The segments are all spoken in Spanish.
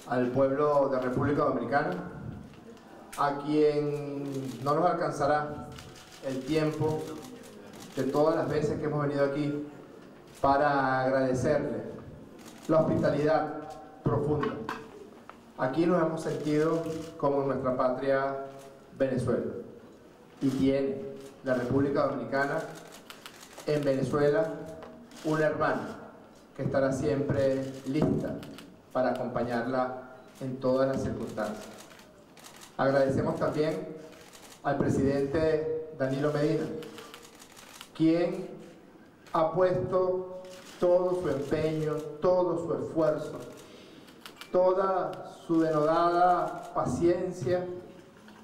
al pueblo de República Dominicana, a quien no nos alcanzará el tiempo de todas las veces que hemos venido aquí para agradecerle la hospitalidad profunda. Aquí nos hemos sentido como en nuestra patria Venezuela, y tiene la República Dominicana en Venezuela una hermana que estará siempre lista para acompañarla en todas las circunstancias. Agradecemos también al presidente Danilo Medina, quien ha puesto todo su empeño, todo su esfuerzo, toda su denodada paciencia,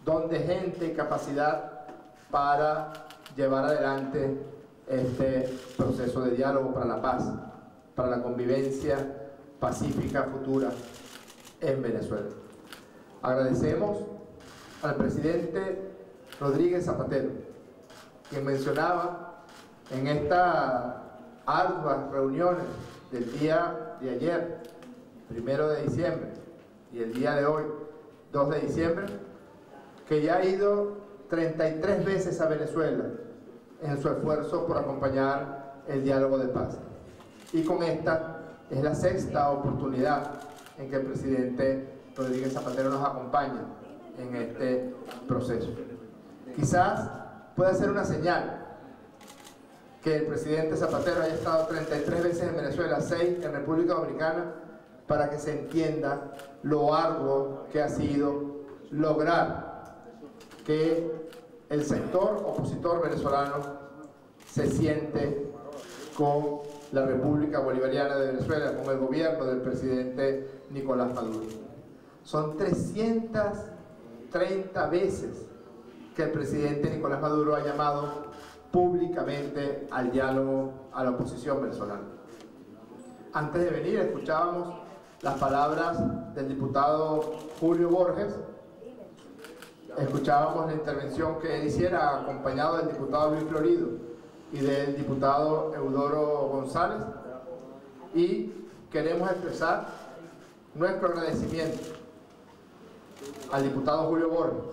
don de gente y capacidad para llevar adelante este proceso de diálogo para la paz, para la convivencia pacífica futura en Venezuela. Agradecemos al presidente Rodríguez Zapatero, quien mencionaba en estas arduas reuniones del día de ayer, 1 de diciembre, y el día de hoy, 2 de diciembre, que ya ha ido 33 veces a Venezuela en su esfuerzo por acompañar el diálogo de paz. Y con esta es la sexta oportunidad en que el presidente Rodríguez Zapatero nos acompaña en este proceso. Quizás pueda ser una señal que el presidente Zapatero haya estado 33 veces en Venezuela, 6 en República Dominicana, para que se entienda lo arduo que ha sido lograr que el sector opositor venezolano se siente con la República Bolivariana de Venezuela, con el gobierno del presidente Nicolás Maduro. Son 330 veces que el presidente Nicolás Maduro ha llamado públicamente al diálogo a la oposición venezolana. Antes de venir escuchábamos las palabras del diputado Julio Borges, escuchábamos la intervención que él hiciera acompañado del diputado Luis Florido y del diputado Eudoro González, y queremos expresar nuestro agradecimiento al diputado Julio Borges,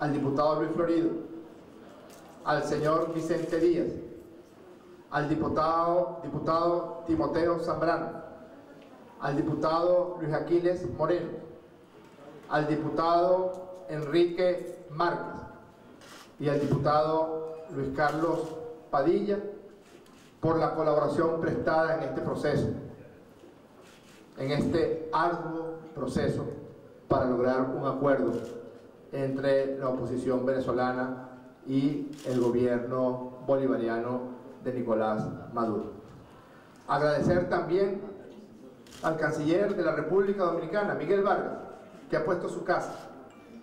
al diputado Luis Florido, al señor Vicente Díaz, al diputado Timoteo Zambrano, al diputado Luis Aquiles Moreno, al diputado Enrique Márquez y al diputado Luis Carlos Padilla por la colaboración prestada en este proceso, en este arduo proceso para lograr un acuerdo entre la oposición venezolana y el gobierno bolivariano de Nicolás Maduro. Agradecer también al canciller de la República Dominicana, Miguel Vargas, que ha puesto su casa,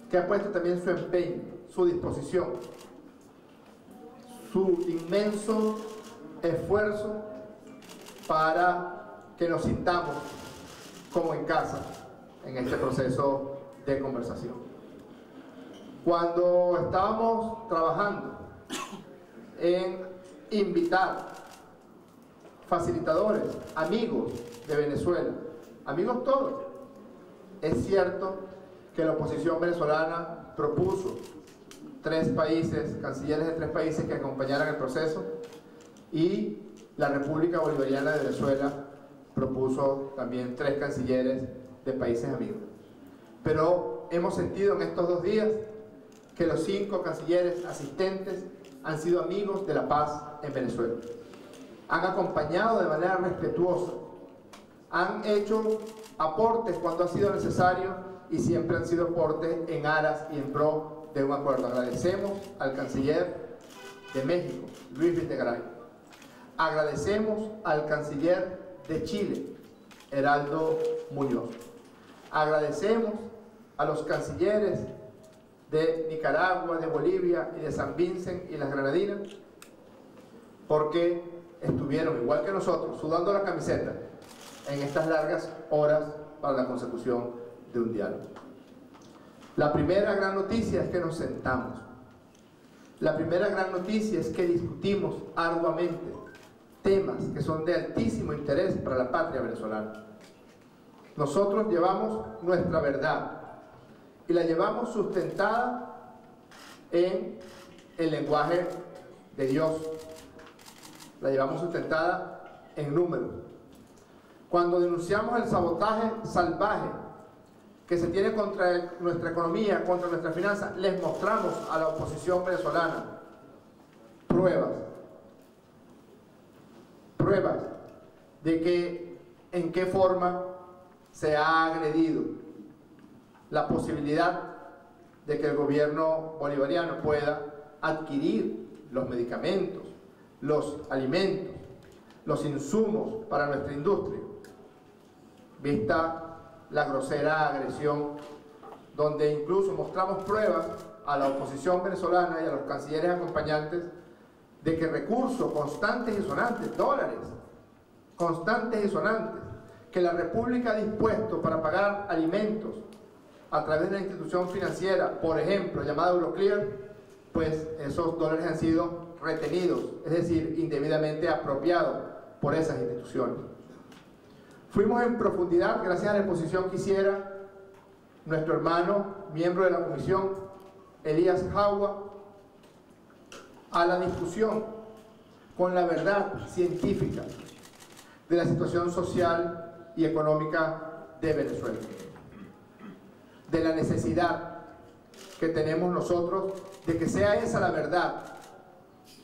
que ha puesto también su empeño, su disposición, su inmenso esfuerzo para que nos sintamos como en casa en este proceso de conversación. Cuando estábamos trabajando en invitar facilitadores, amigos de Venezuela, amigos todos, es cierto que la oposición venezolana propuso 3 países, cancilleres de 3 países que acompañaran el proceso, y la República Bolivariana de Venezuela propuso también 3 cancilleres de países amigos. Pero hemos sentido en estos 2 días que los 5 cancilleres asistentes han sido amigos de la paz en Venezuela. Han acompañado de manera respetuosa, han hecho aportes cuando ha sido necesario y siempre han sido aportes en aras y en pro de un acuerdo. Agradecemos al canciller de México, Luis Videgaray. Agradecemos al canciller de Chile, Heraldo Muñoz. Agradecemos a los cancilleres de Nicaragua, de Bolivia y de San Vicente y las Granadinas, porque estuvieron, igual que nosotros, sudando la camiseta en estas largas horas para la consecución de un diálogo. La primera gran noticia es que nos sentamos. La primera gran noticia es que discutimos arduamente temas que son de altísimo interés para la patria venezolana. Nosotros llevamos nuestra verdad y la llevamos sustentada en el lenguaje de Dios. La llevamos sustentada en números. Cuando denunciamos el sabotaje salvaje que se tiene contra nuestra economía, contra nuestras finanzas, les mostramos a la oposición venezolana pruebas de que en qué forma se ha agredido la posibilidad de que el gobierno bolivariano pueda adquirir los medicamentos, los alimentos, los insumos para nuestra industria, vista la grosera agresión, donde incluso mostramos pruebas a la oposición venezolana y a los cancilleres acompañantes de que recursos constantes y sonantes, dólares constantes y sonantes, que la República ha dispuesto para pagar alimentos a través de la institución financiera, por ejemplo, llamada Euroclear, pues esos dólares han sido retenidos, es decir, indebidamente apropiados por esas instituciones. Fuimos en profundidad, gracias a la exposición que hiciera nuestro hermano, miembro de la comisión, Elías Jauba, a la discusión con la verdad científica de la situación social y económica de Venezuela, de la necesidad que tenemos nosotros de que sea esa la verdad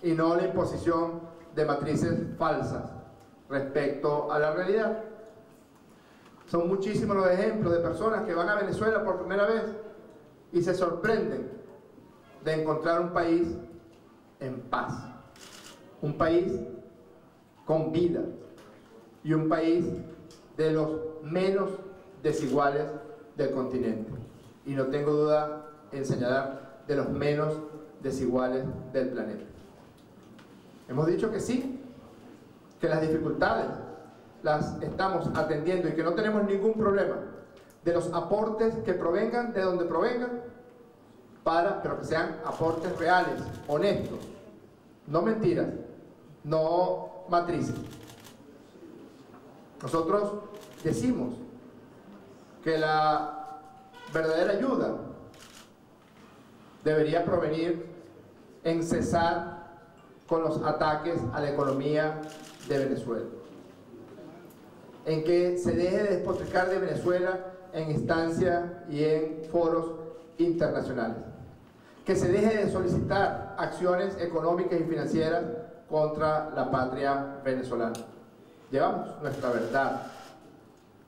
y no la imposición de matrices falsas respecto a la realidad. Son muchísimos los ejemplos de personas que van a Venezuela por primera vez y se sorprenden de encontrar un país en paz, un país con vida y un país de los menos desiguales del continente. Y no tengo duda en señalar de los menos desiguales del planeta. Hemos dicho que sí, que las dificultades las estamos atendiendo y que no tenemos ningún problema de los aportes que provengan de donde provengan, pero que sean aportes reales, honestos, no mentiras, no matrices. Nosotros decimos que la verdadera ayuda debería provenir en cesar con los ataques a la economía de Venezuela, en que se deje de despotricar de Venezuela en instancias y en foros internacionales, que se deje de solicitar acciones económicas y financieras contra la patria venezolana. Llevamos nuestra verdad.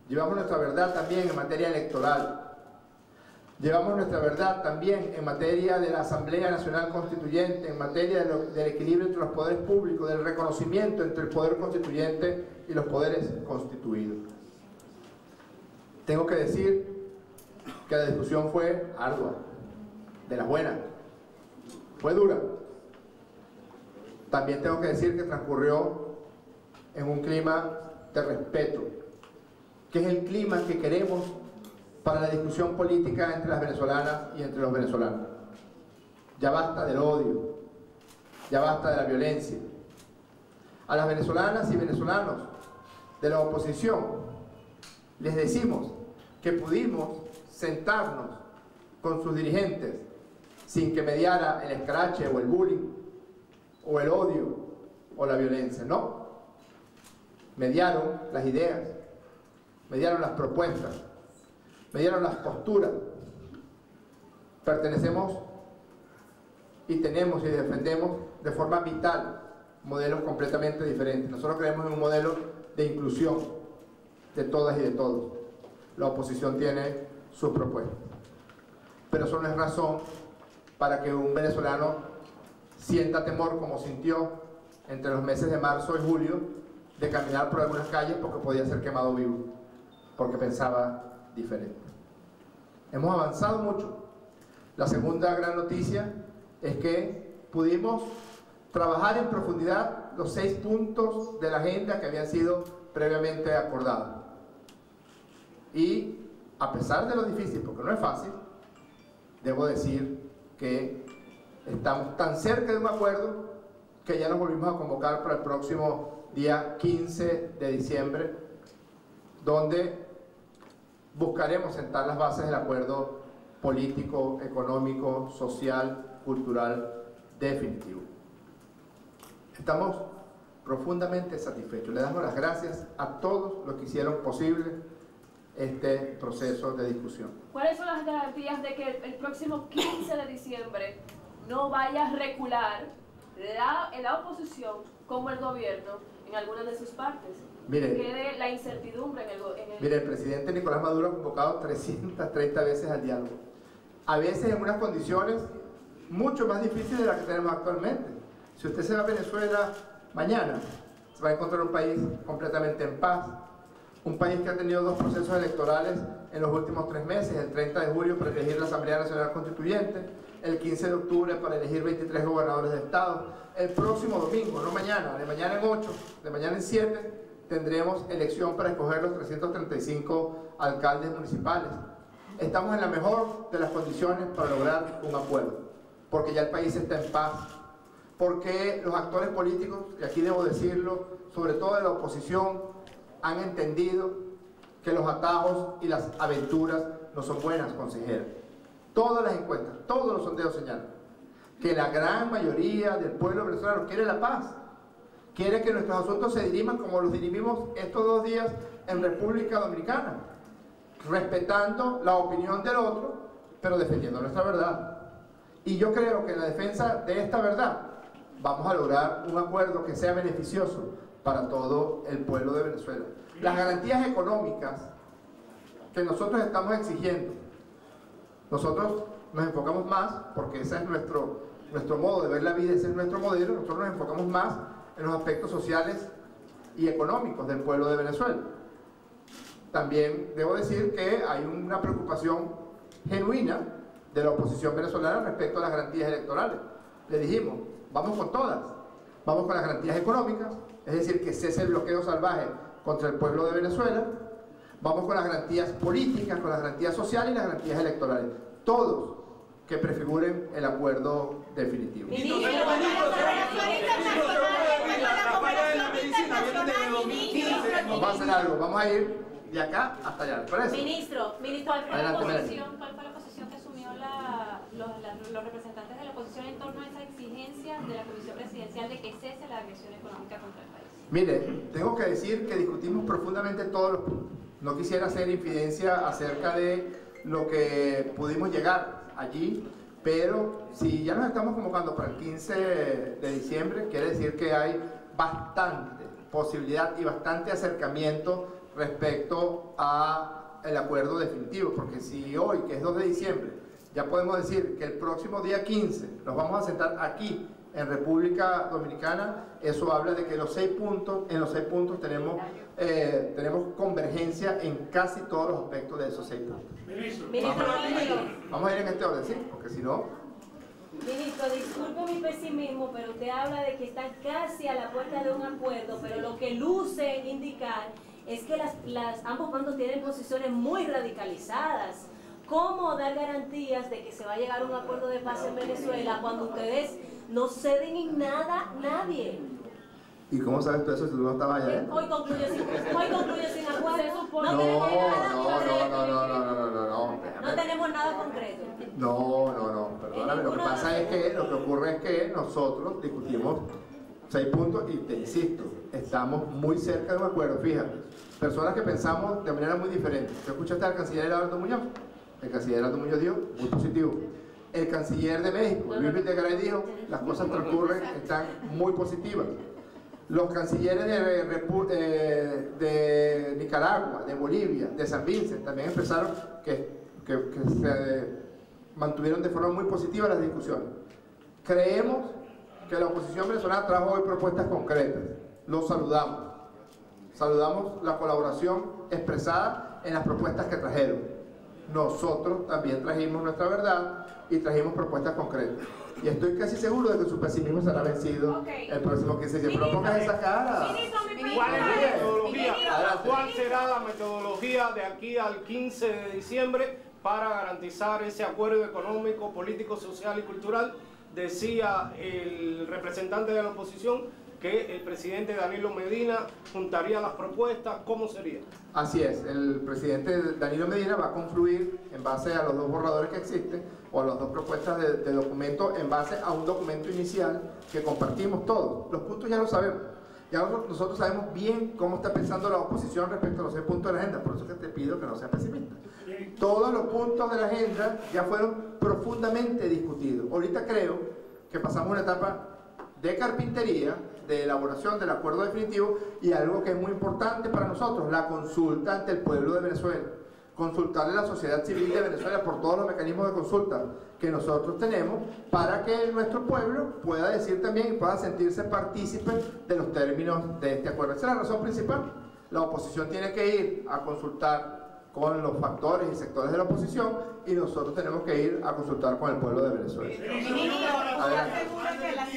Llevamos nuestra verdad también en materia electoral. Llevamos nuestra verdad también en materia de la Asamblea Nacional Constituyente, en materia del equilibrio entre los poderes públicos, del reconocimiento entre el poder constituyente y los poderes constituidos. Tengo que decir que la discusión fue ardua, de las buenas, fue dura. También tengo que decir que transcurrió en un clima de respeto, que es el clima que queremos para la discusión política entre las venezolanas y entre los venezolanos. Ya basta del odio, ya basta de la violencia. A las venezolanas y venezolanos de la oposición les decimos que pudimos sentarnos con sus dirigentes sin que mediara el escrache o el bullying o el odio o la violencia, no. Mediaron las ideas, mediaron las propuestas, mediaron las posturas. Pertenecemos y tenemos y defendemos de forma vital modelos completamente diferentes. Nosotros creemos en un modelo de inclusión de todas y de todos. La oposición tiene sus propuestas, pero eso no es razón para que un venezolano sienta temor como sintió entre los meses de marzo y julio de caminar por algunas calles porque podía ser quemado vivo, porque pensaba diferente. Hemos avanzado mucho. La segunda gran noticia es que pudimos trabajar en profundidad los 6 puntos de la agenda que habían sido previamente acordados. Y a pesar de lo difícil, porque no es fácil, debo decir que estamos tan cerca de un acuerdo que ya nos volvimos a convocar para el próximo día 15 de diciembre, donde buscaremos sentar las bases del acuerdo político, económico, social, cultural definitivo. Estamos profundamente satisfechos. Le damos las gracias a todos los que hicieron posible este proceso de discusión. ¿Cuáles son las garantías de que el próximo 15 de diciembre no vaya a recular la oposición como el gobierno en alguna de sus partes? Mire, quede la incertidumbre en el... Mire, el presidente Nicolás Maduro ha convocado 330 veces al diálogo. A veces en unas condiciones mucho más difíciles de las que tenemos actualmente. Si usted se va a Venezuela mañana, se va a encontrar un país completamente en paz, un país que ha tenido 2 procesos electorales en los últimos 3 meses, el 30 de julio para elegir la Asamblea Nacional Constituyente, el 15 de octubre para elegir 23 gobernadores de estado, el próximo domingo, no mañana, de mañana en 8, de mañana en 7, tendremos elección para escoger los 335 alcaldes municipales. Estamos en la mejor de las condiciones para lograr un acuerdo, porque ya el país está en paz, porque los actores políticos, y aquí debo decirlo, sobre todo de la oposición, han entendido que los atajos y las aventuras no son buenas, consejera. Todas las encuestas, todos los sondeos señalan que la gran mayoría del pueblo venezolano quiere la paz, quiere que nuestros asuntos se diriman como los dirimimos estos 2 días en República Dominicana, respetando la opinión del otro, pero defendiendo nuestra verdad. Y yo creo que en la defensa de esta verdad vamos a lograr un acuerdo que sea beneficioso para todo el pueblo de Venezuela. Las garantías económicas que nosotros estamos exigiendo, nosotros nos enfocamos más, porque ese es nuestro modo de ver la vida, ese es nuestro modelo, nosotros nos enfocamos más en los aspectos sociales y económicos del pueblo de Venezuela. También debo decir que hay una preocupación genuina de la oposición venezolana respecto a las garantías electorales. Le dijimos, vamos con todas, vamos con las garantías económicas, es decir, que cese el bloqueo salvaje contra el pueblo de Venezuela, vamos con las garantías políticas, con las garantías sociales y las garantías electorales, todos que prefiguren el acuerdo definitivo. Vamos a hacer algo, vamos a ir de acá hasta allá, ¿les parece? Ministro, ¿cuál fue la posición que asumió los representantes de la oposición en torno a esa exigencia de la Comisión Presidencial de que cese la agresión económica contra el país? Mire, tengo que decir que discutimos profundamente todos los puntos. No quisiera hacer infidencia acerca de lo que pudimos llegar allí, pero si ya nos estamos convocando para el 15 de diciembre, quiere decir que hay bastante posibilidad y bastante acercamiento respecto al acuerdo definitivo, porque si hoy, que es 2 de diciembre, ya podemos decir que el próximo día 15 nos vamos a sentar aquí en República Dominicana, eso habla de que en los 6 puntos tenemos convergencia en casi todos los aspectos de esos 6 puntos. Vamos a ir en este orden, ¿sí? Porque si no... Ministro, disculpe mi pesimismo, pero usted habla de que están casi a la puerta de un acuerdo, pero lo que luce indicar es que ambos bandos tienen posiciones muy radicalizadas. ¿Cómo dar garantías de que se va a llegar a un acuerdo de paz en Venezuela cuando ustedes no ceden en nada nadie? ¿Y cómo sabes tú eso si tú no estabas allá? Hoy concluye sin acuerdo. No tenemos nada concreto. No, perdóname, lo que pasa es que, lo que ocurre es que nosotros discutimos 6 puntos y te insisto, estamos muy cerca de un acuerdo, fíjate, personas que pensamos de manera muy diferente. ¿Tú escuchaste al canciller Eduardo Muñoz? El canciller Eduardo Muñoz dijo, muy positivo. El canciller de México, Luis Videgaray, dijo, las cosas transcurren, están muy positivas. Los cancilleres de Nicaragua, de Bolivia, de San Vicente, también expresaron que se mantuvieron de forma muy positiva las discusiones. Creemos que la oposición venezolana trajo hoy propuestas concretas. Los saludamos. Saludamos la colaboración expresada en las propuestas que trajeron. Nosotros también trajimos nuestra verdad y trajimos propuestas concretas. Y estoy casi seguro de que su pesimismo será vencido el próximo 15 de diciembre. No pongas esa cara. ¿Cuál es la metodología? ¿Cuál será la metodología de aquí al 15 de diciembre para garantizar ese acuerdo económico, político, social y cultural? Decía el representante de la oposición que el presidente Danilo Medina juntaría las propuestas. ¿Cómo sería? Así es, el presidente Danilo Medina va a confluir en base a los dos borradores que existen o a las dos propuestas de documento en base a un documento inicial que compartimos todos. Los puntos ya lo sabemos. Ya nosotros sabemos bien cómo está pensando la oposición respecto a los 6 puntos de la agenda, por eso es que te pido que no seas pesimista. Todos los puntos de la agenda ya fueron profundamente discutidos. Ahorita creo que pasamos una etapa de carpintería, de elaboración del acuerdo definitivo y algo que es muy importante para nosotros, la consulta ante el pueblo de Venezuela. Consultarle a la sociedad civil de Venezuela por todos los mecanismos de consulta que nosotros tenemos para que nuestro pueblo pueda decir también y pueda sentirse partícipe de los términos de este acuerdo. Esa es la razón principal. La oposición tiene que ir a consultar con los factores y sectores de la oposición y nosotros tenemos que ir a consultar con el pueblo de Venezuela.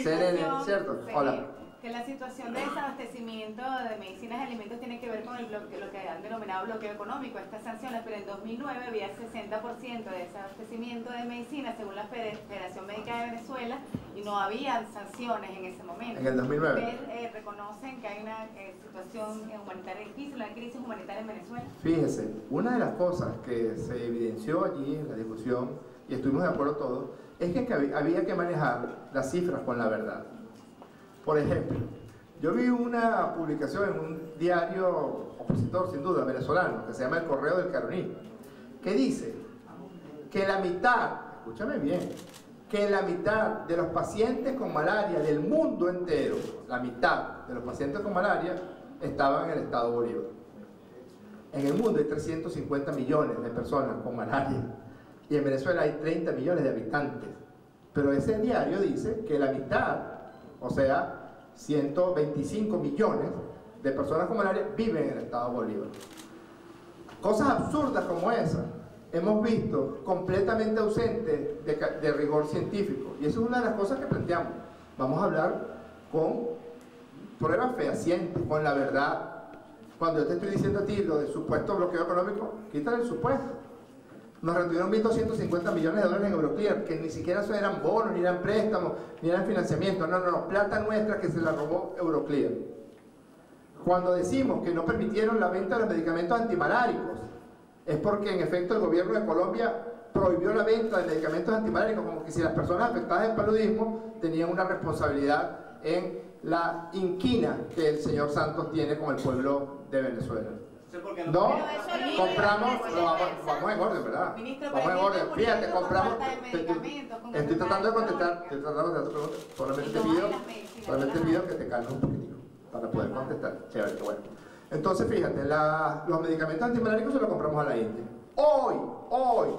Serene, ¿cierto? Hola. Que la situación de desabastecimiento de medicinas y alimentos tiene que ver con lo que han denominado bloqueo económico, estas sanciones, pero en 2009 había 60% de desabastecimiento de medicinas según la Federación Médica de Venezuela y no había sanciones en ese momento. En el 2009. ¿Ustedes reconocen que hay una situación humanitaria difícil, una crisis humanitaria en Venezuela? Fíjese, una de las cosas que se evidenció allí en la discusión, y estuvimos de acuerdo todos, es que había que manejar las cifras con la verdad. Por ejemplo, yo vi una publicación en un diario opositor, sin duda, venezolano, que se llama El Correo del Caroní, que dice que la mitad, escúchame bien, que la mitad de los pacientes con malaria del mundo entero, la mitad de los pacientes con malaria estaban en el estado Bolívar. En el mundo hay 350 millones de personas con malaria y en Venezuela hay 30 millones de habitantes. Pero ese diario dice que la mitad, o sea, 125 millones de personas con malaria viven en el estado Bolívar. Cosas absurdas como esas hemos visto completamente ausentes de rigor científico. Y eso es una de las cosas que planteamos. Vamos a hablar con pruebas fehacientes, con la verdad. Cuando yo te estoy diciendo a ti lo del supuesto bloqueo económico, quítale el supuesto. Nos retuvieron 1.250 millones de dólares en Euroclear, que ni siquiera eso eran bonos, ni eran préstamos, ni eran financiamiento. No, plata nuestra que se la robó Euroclear. Cuando decimos que no permitieron la venta de los medicamentos antimaláricos, es porque en efecto el gobierno de Colombia prohibió la venta de medicamentos antimaláricos, como que si las personas afectadas del paludismo tenían una responsabilidad en la inquina que el señor Santos tiene con el pueblo de Venezuela. No, compramos, vamos en orden, ¿verdad? Ministro, vamos en orden. Fíjate, compramos. Estoy tratando de contestar tu pregunta. Solamente pido que te calmes un poquitico para poder contestar. Chévere, qué bueno. Entonces, fíjate, los medicamentos antimaláricos se los compramos a la India. Hoy,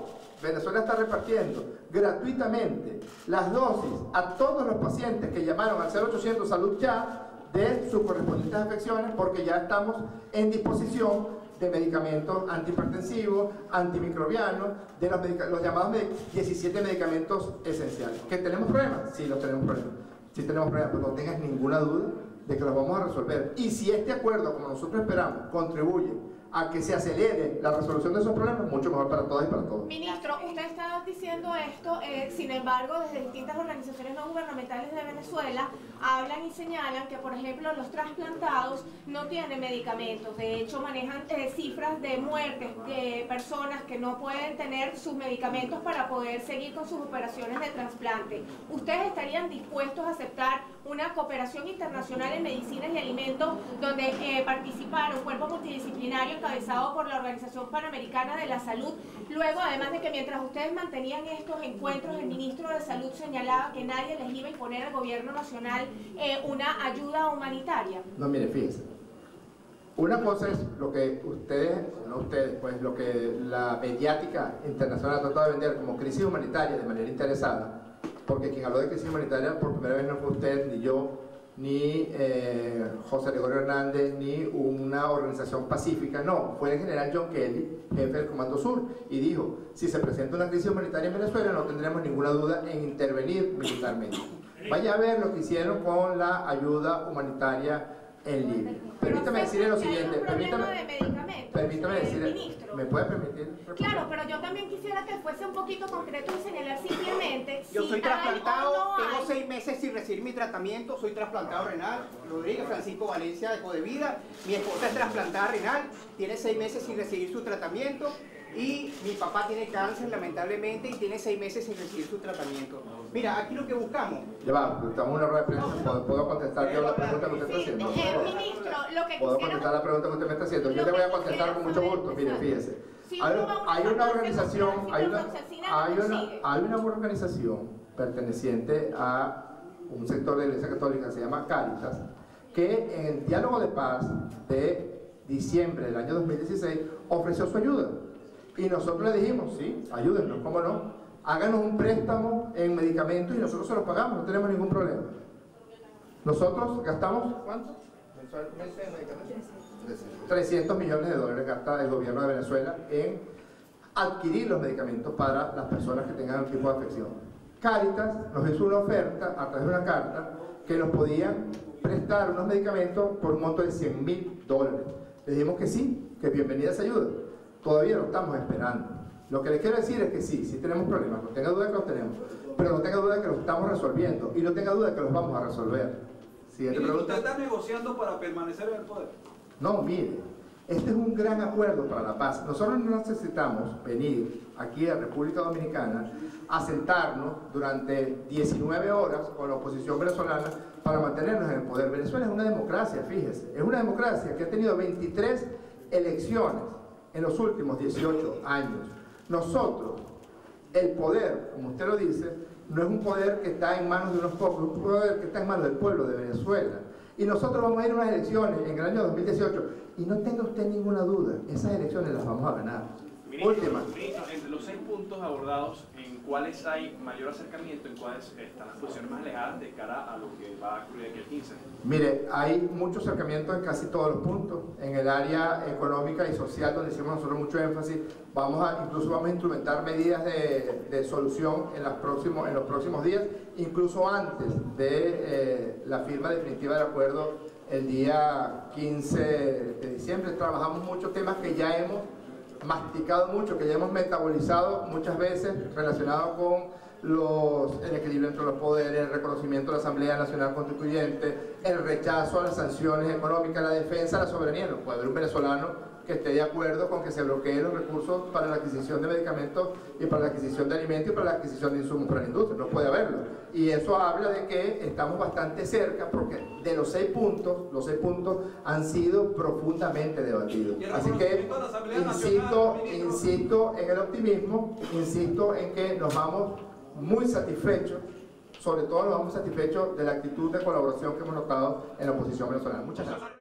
Venezuela está repartiendo gratuitamente las dosis a todos los pacientes que llamaron al 0800 Salud Ya de sus correspondientes afecciones, porque ya estamos en disposición de medicamentos antihipertensivos, antimicrobianos, de los llamados 17 medicamentos esenciales. ¿Que tenemos problemas? Sí, los tenemos problemas. Sí tenemos problemas, pero no tengas ninguna duda de que los vamos a resolver. Y si este acuerdo, como nosotros esperamos, contribuye a que se acelere la resolución de esos problemas, mucho mejor para todas y para todos. Ministro, usted está diciendo esto, sin embargo, desde distintas organizaciones no gubernamentales de Venezuela hablan y señalan que, por ejemplo, los trasplantados no tienen medicamentos. De hecho, manejan cifras de muertes de personas que no pueden tener sus medicamentos para poder seguir con sus operaciones de trasplante. ¿Ustedes estarían dispuestos a aceptar una cooperación internacional en medicinas y alimentos donde participara un cuerpo multidisciplinario encabezado por la Organización Panamericana de la Salud? Luego, además de que mientras ustedes mantenían estos encuentros, el ministro de Salud señalaba que nadie les iba a imponer al gobierno nacional una ayuda humanitaria. No, mire, fíjense. Una cosa es lo que lo que la mediática internacional ha tratado de vender como crisis humanitaria de manera interesada, porque quien habló de crisis humanitaria por primera vez no fue usted, ni yo, ni José Gregorio Hernández, ni una organización pacífica, no, fue el general John Kelly, jefe del Comando Sur, y dijo, si se presenta una crisis humanitaria en Venezuela no tendremos ninguna duda en intervenir militarmente. Vaya a ver lo que hicieron con la ayuda humanitaria en libre. Permítame decirle lo siguiente, permítame decirle, ministro. ¿me puede permitir? Claro, pero yo también quisiera que fuese un poquito concreto y señalar simplemente Yo si soy hay trasplantado, o no tengo hay. 6 meses sin recibir mi tratamiento, soy trasplantado renal, Rodríguez Francisco Valencia de Codevida, mi esposa es trasplantada renal, tiene 6 meses sin recibir su tratamiento y mi papá tiene cáncer lamentablemente y tiene 6 meses sin recibir su tratamiento. Mira, aquí lo que buscamos. Ya va, estamos en una rueda de prensa, ¿puedo contestar yo la pregunta que usted está haciendo? Ministro, lo que ¿Puedo quisiera... contestar la pregunta que usted me está haciendo? Yo le voy a contestar con mucho gusto, mire, fíjese. Hay una organización, hay una organización perteneciente a un sector de la Iglesia Católica que se llama Cáritas, que en el diálogo de paz de diciembre del año 2016 ofreció su ayuda. Y nosotros le dijimos, sí, ayúdennos, ¿cómo no? Háganos un préstamo en medicamentos y nosotros se los pagamos, no tenemos ningún problema. Nosotros gastamos, ¿cuánto? ¿Mensualmente en medicamentos? 300 millones de dólares gasta el gobierno de Venezuela en adquirir los medicamentos para las personas que tengan algún tipo de afección. Cáritas nos hizo una oferta a través de una carta que nos podían prestar unos medicamentos por un monto de $100.000. Le dijimos que sí, que bienvenida esa ayuda. Todavía lo estamos esperando. Lo que les quiero decir es que sí tenemos problemas, no tenga duda que los tenemos, pero no tenga duda que los estamos resolviendo y no tenga duda que los vamos a resolver. Siguiente pregunta. ¿Usted está negociando para permanecer en el poder? No, mire, este es un gran acuerdo para la paz. Nosotros no necesitamos venir aquí a República Dominicana a sentarnos durante 19 horas con la oposición venezolana para mantenernos en el poder. Venezuela es una democracia, fíjese, es una democracia que ha tenido 23 elecciones en los últimos 18 años. Nosotros, el poder, como usted lo dice, no es un poder que está en manos de unos pocos, es un poder que está en manos del pueblo de Venezuela. Y nosotros vamos a ir a unas elecciones en el año 2018 y no tenga usted ninguna duda, esas elecciones las vamos a ganar. Ministro, entre los 6 puntos abordados, ¿en cuáles hay mayor acercamiento? ¿En cuáles están las posiciones más alejadas de cara a lo que va a ocurrir aquí el 15? Mire, hay mucho acercamiento en casi todos los puntos. En el área económica y social, donde hicimos nosotros mucho énfasis, incluso vamos a instrumentar medidas de solución en los próximos días, incluso antes de la firma definitiva del acuerdo el día 15 de diciembre. Trabajamos muchos temas que ya hemos masticado mucho, que ya hemos metabolizado muchas veces, relacionados con el equilibrio entre los poderes, el reconocimiento de la Asamblea Nacional Constituyente, el rechazo a las sanciones económicas, la defensa de la soberanía. No puede haber un venezolano que esté de acuerdo con que se bloqueen los recursos para la adquisición de medicamentos y para la adquisición de alimentos y para la adquisición de insumos para la industria. No puede haberlo. Y eso habla de que estamos bastante cerca, porque de los 6 puntos han sido profundamente debatidos. Así que insisto en el optimismo, insisto en que nos vamos muy satisfechos, sobre todo nos vamos satisfechos de la actitud de colaboración que hemos notado en la oposición venezolana. Muchas gracias.